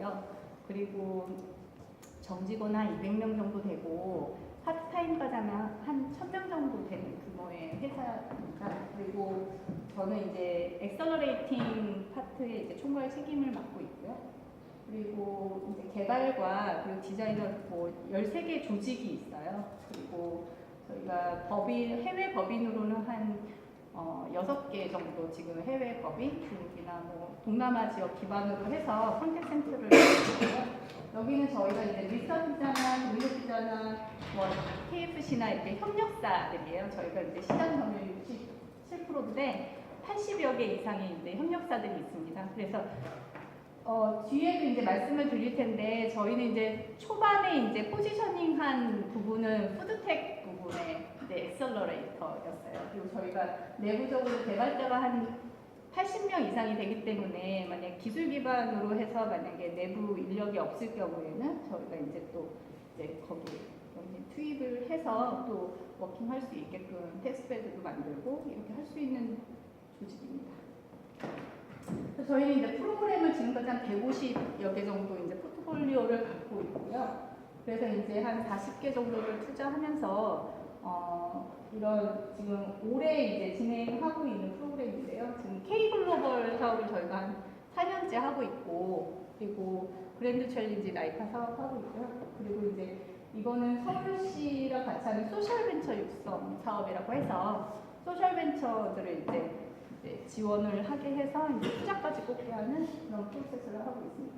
있고요. 그리고 정직원 한 200명 정도 되고 파트타임까지 하면 한 1000명 정도 되는 규모의 회사입니다. 그리고 저는 이제 엑셀러레이팅 파트에 이제 총괄 책임을 맡고 있고요. 그리고 이제 개발과 그리고 디자이너 뭐 13개 조직이 있어요. 그리고 저희가 해외 법인으로는 한 6개 정도 지금 해외 법인, 중국이나 뭐 동남아 지역 기반으로 해서 컨택 센터를 있고요. 여기는 저희가 이제 리서치자나 능력자나 뭐 KFC나 이렇게 협력사들이에요. 저희가 이제 시장 점유율 67%인데 80여 개 이상의 이제 협력사들이 있습니다. 그래서 뒤에도 이제 말씀을 드릴 텐데 저희는 이제 초반에 이제 포지셔닝한 부분은 푸드텍 부분의 이제 엑셀러레이터였어요. 그리고 저희가 내부적으로 개발자가 한 80명 이상이 되기 때문에 만약 기술 기반으로 해서 만약에 내부 인력이 없을 경우에는 저희가 이제 또 이제 거기에 투입을 해서 또 워킹할 수 있게끔 테스트베드도 만들고 이렇게 할 수 있는 조직입니다. 저희는 이제 프로그램을 지금까지 한 150여 개 정도 이제 포트폴리오를 갖고 있고요. 그래서 이제 한 40개 정도를 투자하면서 이런 지금 올해 이제 진행하고 있는 프로그램인데요. 지금 K글로벌 사업을 저희가 한 4년째 하고 있고, 그리고 그랜드 챌린지 라이카 사업하고 있고요. 그리고 이제 이거는 서울시랑 같이 하는 소셜벤처 육성 사업이라고 해서 소셜벤처들을 이제 지원을 하게 해서 이제 투자까지 꽂게 하는 그런 프로세스를 하고 있습니다.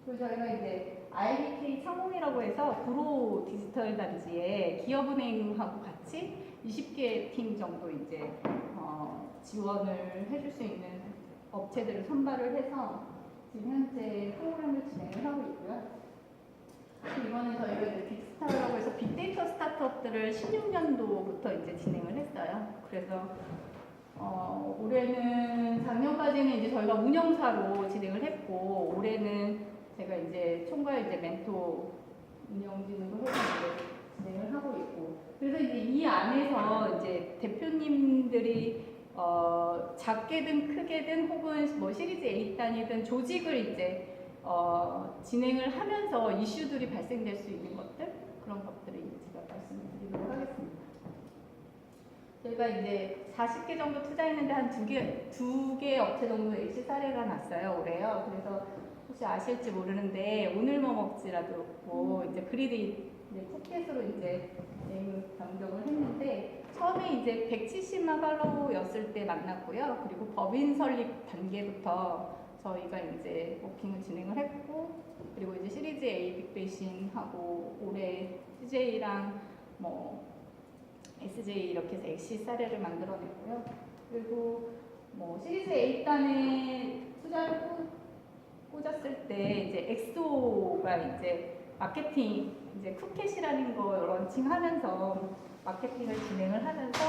그리고 저희가 이제 IBK 창원이라고 해서 구로 디지털 단지에 기업은행하고 같이 20개 팀 정도 이제 지원을 해줄 수 있는 업체들을 선발을 해서 지금 현재 프로그램을 진행을 하고 있고요. 이번에 저희가 이제 빅스타라고 해서 빅데이터 스타트업들을 16년도부터 이제 진행을 했어요. 그래서 올해는 작년까지는 이제 저희가 운영사로 진행을 했고 올해는 제가 이제 총괄 이제 멘토 운영진으로 해서 이제 진행을 하고 있고 그래서 이제 이 안에서 이제 대표님들이 작게든 크게든 혹은 뭐 시리즈 A 단위든 조직을 이제 진행을 하면서 이슈들이 발생될 수 있는 것들 그런 것들을 이제 제가 말씀을 드리도록 하겠습니다. 저희가 이제 40개 정도 투자했는데 한 두 개 업체 정도 exit 사례가 났어요 올해요. 그래서 혹시 아실지 모르는데 오늘 뭐 먹지라도 이제 그리드 이제 푸켓으로 이제 네임 변경을 했는데 처음에 이제 170만 팔로우였을 때 만났고요. 그리고 법인 설립 단계부터 저희가 이제 워킹을 진행을 했고 그리고 이제 시리즈 A 빅베이싱하고 올해 CJ랑 뭐 SJ 이렇게 해서 엑시 사례를 만들어냈고요. 그리고 뭐 시리즈 A단에 투자를 꽂았을 때 이제 엑소가 이제 마케팅 이제 쿠켓이라는 거 런칭하면서 마케팅을 진행을 하면서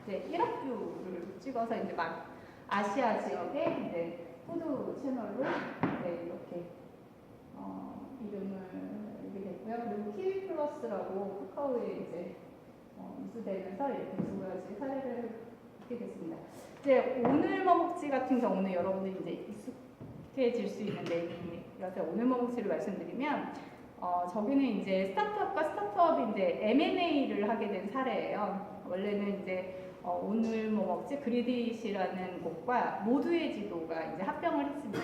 이제 1억 뷰를 찍어서 이제 막 아시아 지역에 이제 푸드 채널로 이렇게 이름을 알게 됐고요. 그리고 키위 플러스라고 카카오에 이제 이수되면서 이렇게 두 가지 사례를 갖게 됐습니다. 이제 오늘 뭐 먹지 같은 경우는 여러분들이 이제 익숙해질 수 있는 내용이라서 오늘 뭐 먹지를 말씀드리면 저기는 이제 스타트업과 스타트업이 이제 M&A를 하게 된 사례예요. 원래는 이제 오늘 뭐 먹지 그리딧이라는 곳과 모두의 지도가 이제 합병을 했습니다.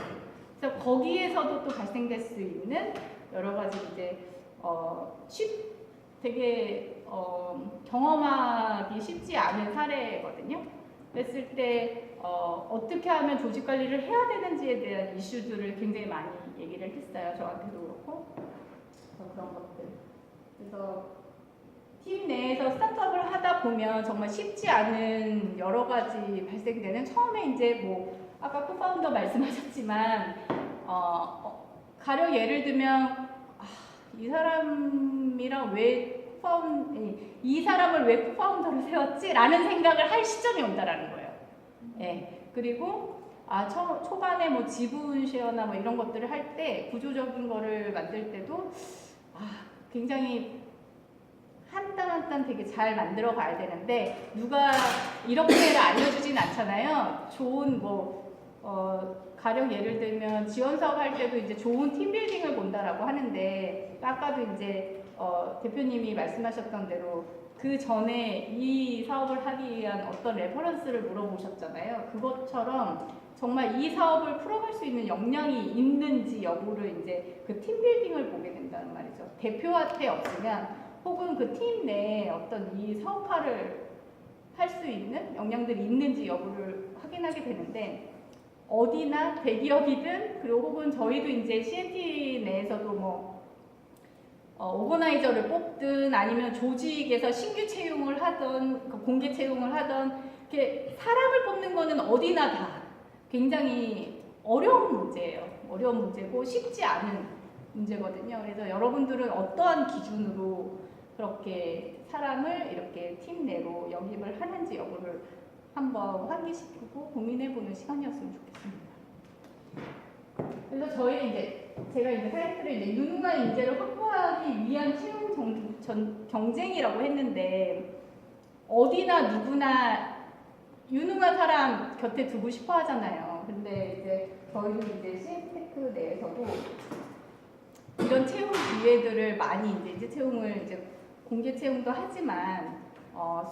그래서 거기에서도 또 발생될 수 있는 여러 가지 이제 되게 경험하기 쉽지 않은 사례거든요. 그랬을 때 어떻게 하면 조직 관리를 해야 되는지에 대한 이슈들을 굉장히 많이 얘기를 했어요. 저한테도 그렇고 그런 것들. 그래서 팀 내에서 스타트업을 하다 보면 정말 쉽지 않은 여러 가지 발생되는 처음에 이제 뭐 아까 코파운더 말씀하셨지만 가령 예를 들면 이 사람이랑 이 사람을 왜 코파운더를 세웠지? 라는 생각을 할 시점이 온다라는 거예요. 예. 그리고 초반에 뭐 지분 쉐어나 뭐 이런 것들을 할 때 구조적인 거를 만들 때도 굉장히 한 땀 한 땀 되게 잘 만들어 가야 되는데 누가 이렇게를 알려주진 않잖아요. 좋은 가령 예를 들면 지원 사업 할 때도 이제 좋은 팀빌딩을 본다라고 하는데 아까도 이제 대표님이 말씀하셨던 대로 그 전에 이 사업을 하기 위한 어떤 레퍼런스를 물어보셨잖아요. 그것처럼 정말 이 사업을 풀어갈 수 있는 역량이 있는지 여부를 이제 그 팀빌딩을 보게 된다는 말이죠. 대표한테 없으면 혹은 그 팀 내에 어떤 이 사업화를 할 수 있는 역량들이 있는지 여부를 확인하게 되는데 어디나 대기업이든 그리고 혹은 저희도 이제 CNT 내에서도 뭐 오거나이저를 뽑든 아니면 조직에서 신규 채용을 하던 공개 채용을 하던 이렇게 사람을 뽑는 거는 어디나 다 굉장히 어려운 문제예요. 어려운 문제고 쉽지 않은 문제거든요. 그래서 여러분들은 어떠한 기준으로 그렇게 사람을 이렇게 팀 내로 영입을 하는지 여부를 한번 환기시키고 고민해보는 시간이었으면 좋겠습니다. 그래서 저희는 이제 제가 이제 사이트를 이제 유능한 인재를 확보하기 위한 채용 경쟁이라고 했는데 어디나 누구나 유능한 사람 곁에 두고 싶어 하잖아요. 근데 이제 저희도 이제 CNT테크 내에서도 이런 채용 기회들을 많이 이제 채용을 이제 공개 채용도 하지만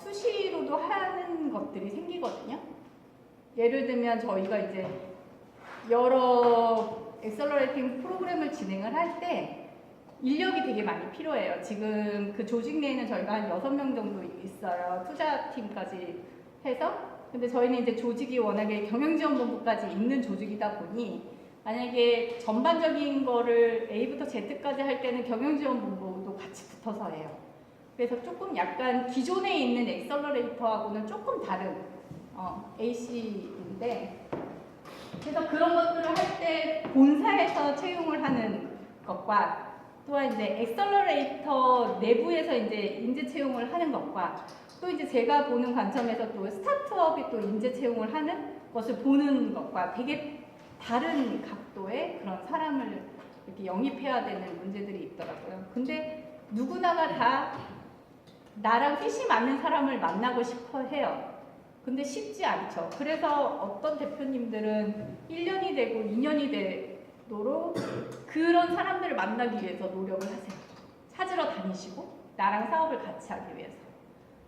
수시로도 하는 것들이 생기거든요. 예를 들면 저희가 이제 여러 엑셀러레이팅 프로그램을 진행을 할 때 인력이 되게 많이 필요해요. 지금 그 조직 내에는 저희가 한 6명 정도 있어요. 투자팀까지 해서. 근데 저희는 이제 조직이 워낙에 경영지원본부까지 있는 조직이다 보니 만약에 전반적인 거를 A부터 Z까지 할 때는 경영지원본부도 같이 붙어서 해요. 그래서 조금 약간 기존에 있는 엑셀러레이터하고는 조금 다른 AC인데 그래서 그런 것들을 할 때 본사에서 채용을 하는 것과 또한 이제 엑셀러레이터 내부에서 이제 인재 채용을 하는 것과 또 이제 제가 보는 관점에서 또 스타트업이 또 인재 채용을 하는 것을 보는 것과 되게 다른 각도의 그런 사람을 이렇게 영입해야 되는 문제들이 있더라고요. 근데 누구나가 다 나랑 핏이 맞는 사람을 만나고 싶어 해요. 근데 쉽지 않죠. 그래서 어떤 대표님들은 1년이 되고 2년이 되도록 그런 사람들을 만나기 위해서 노력을 하세요. 찾으러 다니시고 나랑 사업을 같이 하기 위해서.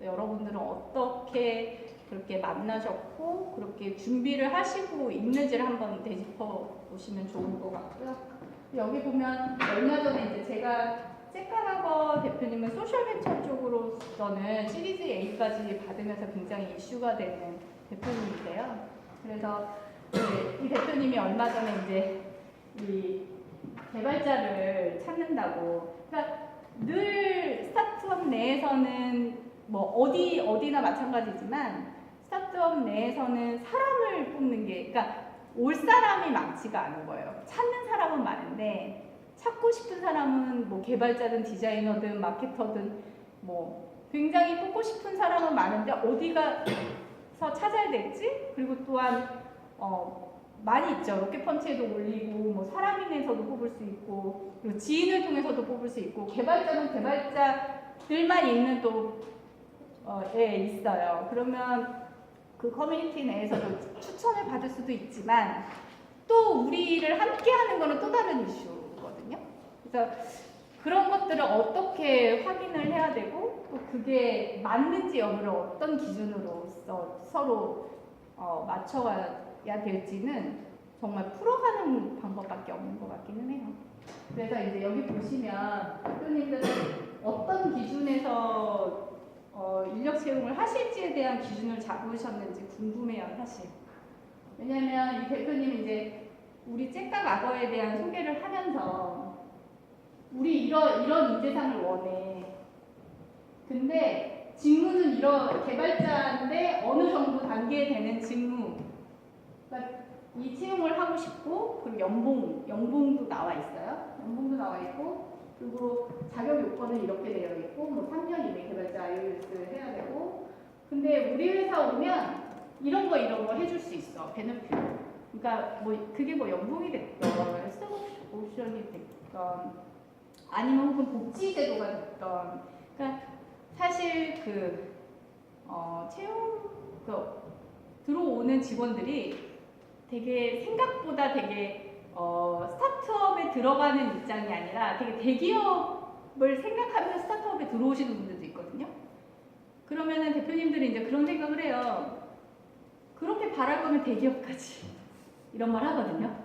여러분들은 어떻게 그렇게 만나셨고 그렇게 준비를 하시고 있는지를 한번 되짚어 보시면 좋은 것 같고요. 여기 보면 얼마 전에 이제 제가 잭가라거 대표님은 소셜벤처 쪽으로서는 시리즈 A까지 받으면서 굉장히 이슈가 되는 대표님이세요. 그래서 이 대표님이 얼마 전에 이제 이 개발자를 찾는다고. 그러니까 늘 스타트업 내에서는 뭐 어디나 마찬가지지만 스타트업 내에서는 사람을 뽑는 게 그러니까 올 사람이 많지가 않은 거예요. 찾는 사람은 많은데 찾고 싶은 사람은 뭐 개발자든 디자이너든 마케터든 뭐 굉장히 뽑고 싶은 사람은 많은데 어디 가서 찾아야 될지 그리고 또한 많이 있죠. 로켓펀치에도 올리고 뭐 사람인에서도 뽑을 수 있고 그리고 지인을 통해서도 뽑을 수 있고 개발자는 개발자들만 있는 또 있어요. 그러면 그 커뮤니티 내에서도 추천을 받을 수도 있지만 또 우리를 함께 하는 거는 또 다른 이슈거든요. 그래서 그런 것들을 어떻게 확인을 해야 되고 또 그게 맞는지 여부를 어떤 기준으로 서로 맞춰가야 될지는 정말 풀어가는 방법밖에 없는 것 같기는 해요. 그래서 이제 여기 보시면 대표님들은 어떤 기준에서 인력 채용을 하실지에 대한 기준을 잡으셨는지 궁금해요, 사실. 왜냐면 이 대표님이 이제 우리 잭각 악어에 대한 소개를 하면서 우리 이런 인재상을 원해. 근데 직무는 이런 개발자인데 어느 정도 단계에 되는 직무. 그러니까 이 채용을 하고 싶고 그리고 연봉도 나와 있어요. 연봉도 나와 있고 그리고 자격 요건은 이렇게 되어 있고 뭐 3년 이내 개발자 IELTS를 해야 되고 근데 우리 회사 오면 이런 거 해줄 수 있어. 베네핏. 그러니까 뭐 그게 뭐 연봉이 됐던 스톡 옵션이 됐던 아니면 혹은 복지 제도가 됐던 그러니까 사실 채용 들어오는 직원들이 되게 생각보다 되게 스타트업에 들어가는 입장이 아니라 되게 대기업을 생각하면서 스타트업에 들어오시는 분들도 있거든요. 그러면은 대표님들이 이제 그런 생각을 해요. 그렇게 바랄 거면 대기업까지 이런 말 하거든요.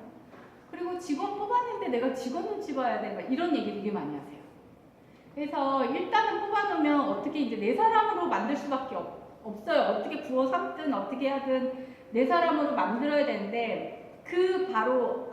그리고 직원 뽑았는데 내가 직원 눈치 봐야 돼, 막 이런 얘기 되게 많이 하세요. 그래서 일단은 뽑아놓으면 어떻게 이제 내 사람으로 만들 수밖에 없어요. 어떻게 구워 삼든 어떻게 하든 내 사람으로 만들어야 되는데 그 바로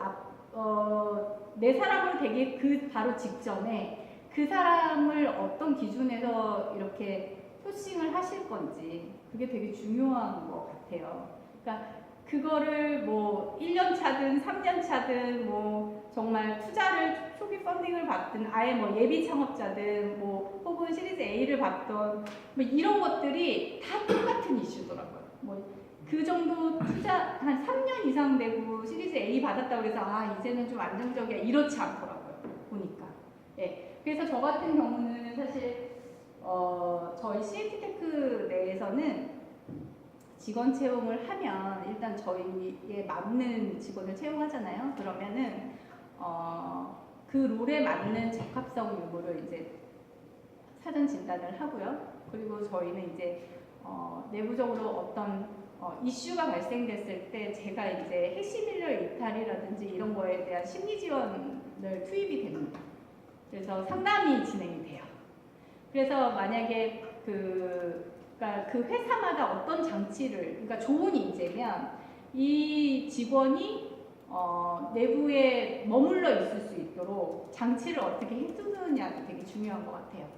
내 사람으로 되기 그 바로 직전에 그 사람을 어떤 기준에서 이렇게 소싱을 하실 건지 그게 되게 중요한 것 같아요. 그러니까 그거를 뭐 1년 차든 3년 차든 뭐 정말 투자를 초기 펀딩을 받든 아예 뭐 예비 창업자든 뭐 혹은 시리즈 A를 받던 뭐 이런 것들이 다 똑같은 이슈더라고요. 뭐 그 정도 투자 한 3년 이상 되고 시리즈 A 받았다고 해서 아 이제는 좀 안정적이야 이렇지 않더라고요. 보니까. 예. 그래서 저 같은 경우는 사실 저희 CNT테크 내에서는 직원 채용을 하면 일단 저희에 맞는 직원을 채용하잖아요. 그러면은 그 롤에 맞는 적합성 유무를 이제 사전 진단을 하고요. 그리고 저희는 이제 내부적으로 어떤 이슈가 발생됐을 때 제가 이제 핵심 인력 이탈이라든지 이런 거에 대한 심리 지원을 투입이 됩니다. 그래서 상담이 진행이 돼요. 그래서 만약에 그러니까 그 회사마다 어떤 장치를, 그러니까 좋은 인재면 이 직원이 내부에 머물러 있을 수 있도록 장치를 어떻게 해두느냐도 되게 중요한 것 같아요.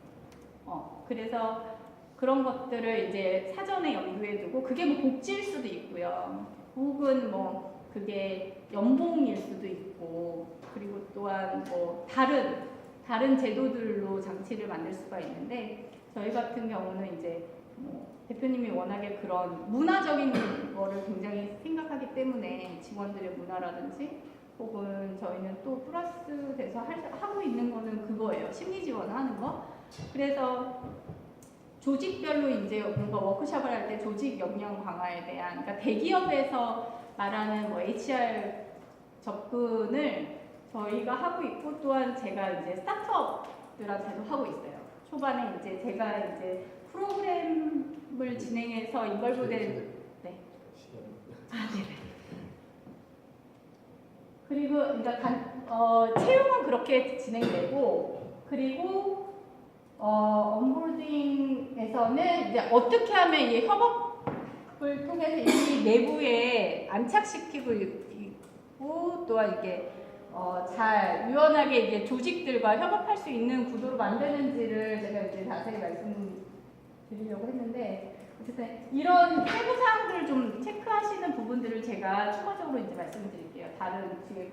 그래서 그런 것들을 이제 사전에 염두에 두고 그게 뭐 복지일 수도 있고요. 혹은 뭐 그게 연봉일 수도 있고 그리고 또한 뭐 다른 제도들로 장치를 만들 수가 있는데 저희 같은 경우는 이제 뭐 대표님이 워낙에 그런 문화적인 거를 굉장히 생각하기 때문에 직원들의 문화라든지 혹은 저희는 또 플러스 돼서 하고 있는 거는 그거예요. 심리 지원을 하는 거. 그래서 조직별로 이제 뭔가 워크숍을 할 때 조직 역량 강화에 대한, 그러니까 대기업에서 말하는 뭐 HR 접근을 저희가 하고 있고 또한 제가 이제 스타트업들한테도 하고 있어요. 초반에 이제 제가 이제 프로그램을 진행해서 인벌브된 네. 네네. 그리고 그러니까 채용은 그렇게 진행되고 그리고 온보딩에서는 이제 어떻게 하면 이 협업을 통해서 이 내부에 안착시키고 있고 또한 이렇게 잘 유연하게 이제 조직들과 협업할 수 있는 구도로 만드는지를 제가 이제 자세히 말씀드리려고 했는데 어쨌든 이런 세부 사항들을 좀 체크하시는 부분들을 제가 추가적으로 이제 말씀드릴게요. 다른 뒤에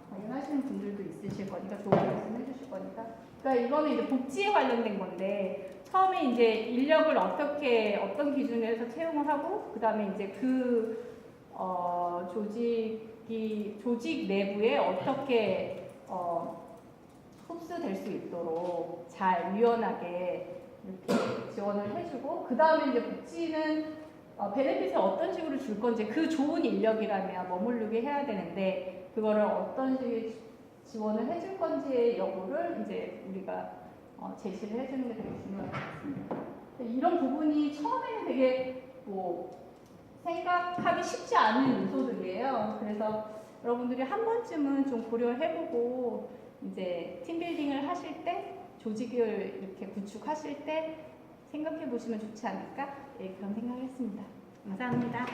관련하시는 분들도 있으실 거니까 좋은 말씀 해주실 거니까. 그러니까 이거는 이제 복지에 관련된 건데 처음에 이제 인력을 어떤 기준에서 채용을 하고 그 다음에 이제 그 조직 내부에 어떻게 흡수될 수 있도록 잘 유연하게 이렇게 지원을 해주고 그 다음에 이제 복지는 베네핏을 어떤 식으로 줄 건지 그 좋은 인력이라면 머무르게 해야 되는데 그거를 어떤 식의 지원을 해줄 건지의 여부를 이제 우리가 제시를 해주는 게 되게 중요할 것 같습니다. 이런 부분이 처음에는 되게 생각하기 쉽지 않은 요소들이에요. 그래서 여러분들이 한 번쯤은 좀 고려해보고 이제 팀빌딩을 하실 때 조직을 이렇게 구축하실 때 생각해 보시면 좋지 않을까? 네, 그런 생각을 했습니다. 감사합니다.